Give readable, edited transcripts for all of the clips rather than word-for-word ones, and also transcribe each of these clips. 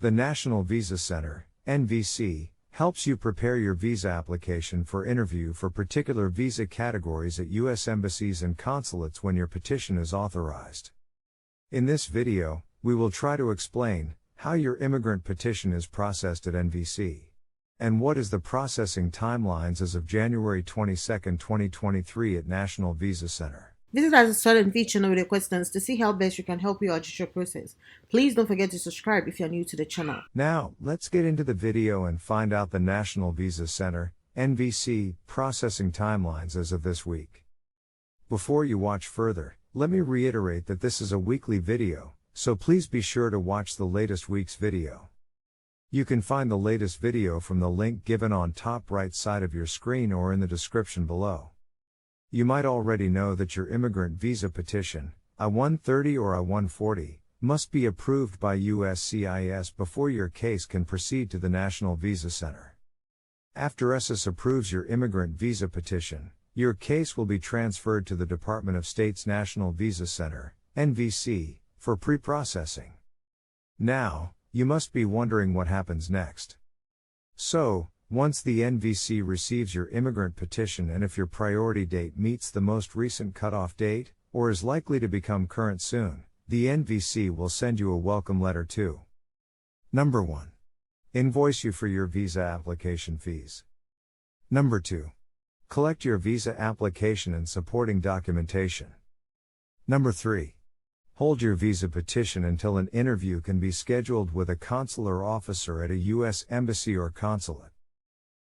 The National Visa Center, NVC, helps you prepare your visa application for interview for particular visa categories at U.S. embassies and consulates when your petition is authorized. In this video, we will try to explain how your immigrant petition is processed at NVC. And what is the processing timelines as of January 22, 2023 at National Visa Center. Visit our Swat&Vee channel with your questions to see how best we can help you out with your process. Please don't forget to subscribe if you're new to the channel. Now, let's get into the video and find out the National Visa Center, NVC, processing timelines as of this week. Before you watch further, let me reiterate that this is a weekly video, so please be sure to watch the latest week's video. You can find the latest video from the link given on top right side of your screen or in the description below. You might already know that your immigrant visa petition, I-130 or I-140, must be approved by USCIS before your case can proceed to the National Visa Center. After SS approves your immigrant visa petition, your case will be transferred to the Department of State's National Visa Center, NVC, for pre-processing. Now, you must be wondering what happens next. So, once the NVC receives your immigrant petition and if your priority date meets the most recent cutoff date, or is likely to become current soon, the NVC will send you a welcome letter to Number 1. Invoice you for your visa application fees. Number 2. Collect your visa application and supporting documentation. Number 3. Hold your visa petition until an interview can be scheduled with a consular officer at a U.S. embassy or consulate.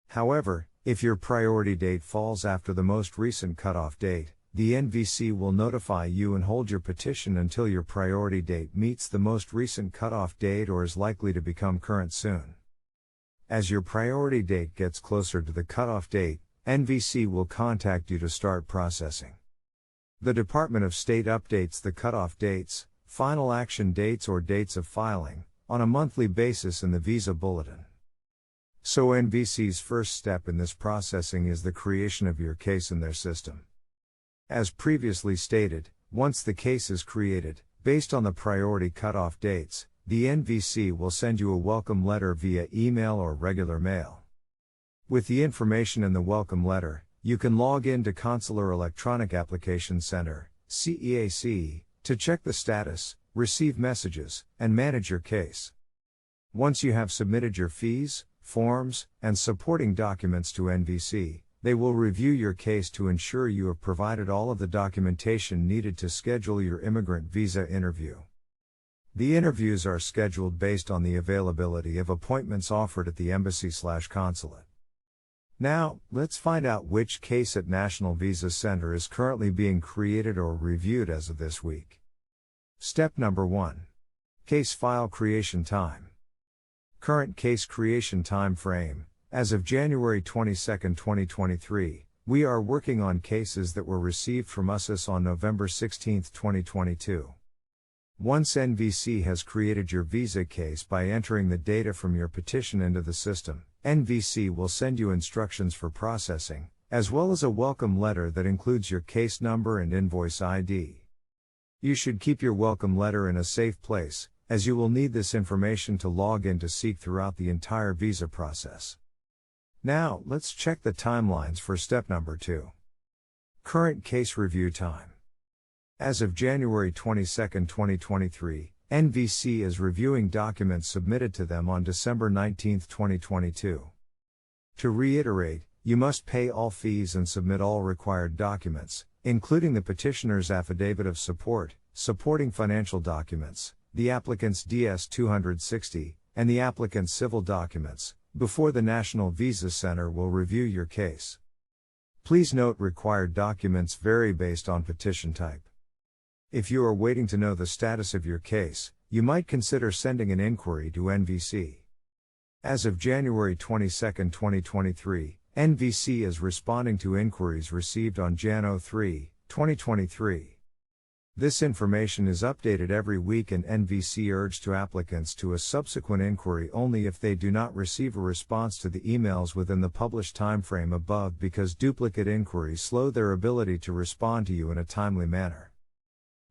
However, if your priority date falls after the most recent cutoff date, the NVC will notify you and hold your petition until your priority date meets the most recent cutoff date or is likely to become current soon. As your priority date gets closer to the cutoff date, NVC will contact you to start processing. The Department of State updates the cutoff dates, final action dates or dates of filing, on a monthly basis in the Visa Bulletin. So NVC's first step in this processing is the creation of your case in their system. As previously stated, once the case is created, based on the priority cutoff dates, the NVC will send you a welcome letter via email or regular mail. With the information in the welcome letter, you can log in to Consular Electronic Application Center, CEAC, to check the status, receive messages, and manage your case. Once you have submitted your fees, forms, and supporting documents to NVC, they will review your case to ensure you have provided all of the documentation needed to schedule your immigrant visa interview. The interviews are scheduled based on the availability of appointments offered at the embassy/consulate. Now, let's find out which case at National Visa Center is currently being created or reviewed as of this week. Step number 1. Case file creation time. Current case creation time frame. As of January 22, 2023, we are working on cases that were received from us on November 16, 2022. Once NVC has created your visa case by entering the data from your petition into the system, NVC will send you instructions for processing, as well as a welcome letter that includes your case number and invoice ID. You should keep your welcome letter in a safe place, as you will need this information to log in to seek throughout the entire visa process. Now, let's check the timelines for step number 2. Current case review time. As of January 22, 2023, NVC is reviewing documents submitted to them on December 19, 2022. To reiterate, you must pay all fees and submit all required documents, including the petitioner's affidavit of support, supporting financial documents, the applicant's DS-260, and the applicant's civil documents, before the National Visa Center will review your case. Please note required documents vary based on petition type. If you are waiting to know the status of your case, you might consider sending an inquiry to NVC. As of January 22, 2023, NVC is responding to inquiries received on Jan 3, 2023. This information is updated every week and NVC urged to applicants to a subsequent inquiry only if they do not receive a response to the emails within the published timeframe above because duplicate inquiries slow their ability to respond to you in a timely manner.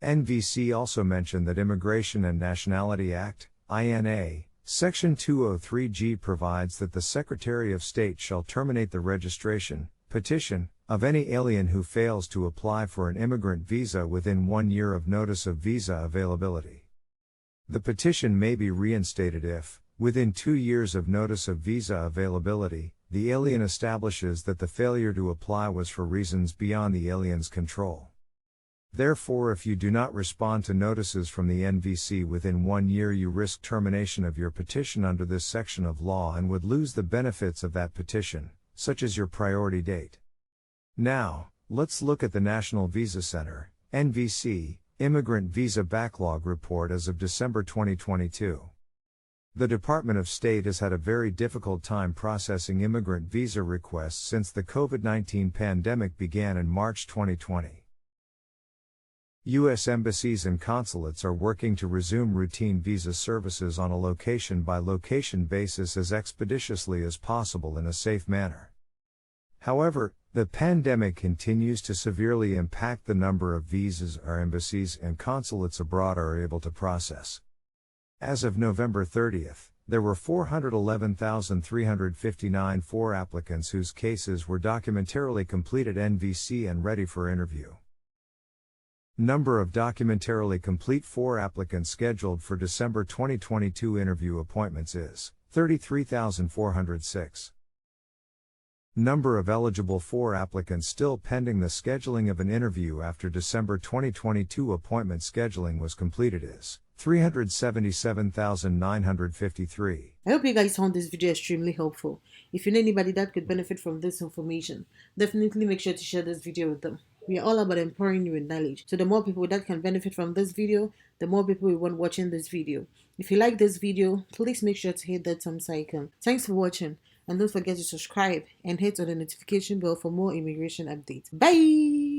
NVC also mentioned that Immigration and Nationality Act, INA, Section 203G provides that the Secretary of State shall terminate the registration, petition, of any alien who fails to apply for an immigrant visa within 1 year of notice of visa availability. The petition may be reinstated if, within 2 years of notice of visa availability, the alien establishes that the failure to apply was for reasons beyond the alien's control. Therefore, if you do not respond to notices from the NVC within 1 year, you risk termination of your petition under this section of law and would lose the benefits of that petition, such as your priority date. Now, let's look at the National Visa Center, NVC, Immigrant Visa Backlog Report as of December 2022. The Department of State has had a very difficult time processing immigrant visa requests since the COVID-19 pandemic began in March 2020. U.S. embassies and consulates are working to resume routine visa services on a location-by-location basis as expeditiously as possible in a safe manner. However, the pandemic continues to severely impact the number of visas our embassies and consulates abroad are able to process. As of November 30th, there were 411,359 applicants whose cases were documentarily complete at NVC and ready for interview. Number of documentarily complete applicants scheduled for December 2022 interview appointments is 33,406. Number of eligible applicants still pending the scheduling of an interview after December 2022 appointment scheduling was completed is 377,953. I hope you guys found this video extremely helpful. If you know anybody that could benefit from this information, definitely make sure to share this video with them. We are all about empowering you with knowledge. So the more people that can benefit from this video, the more people we want watching this video. If you like this video, please make sure to hit that thumbs icon. Thanks for watching, and don't forget to subscribe and hit on the notification bell for more immigration updates. Bye!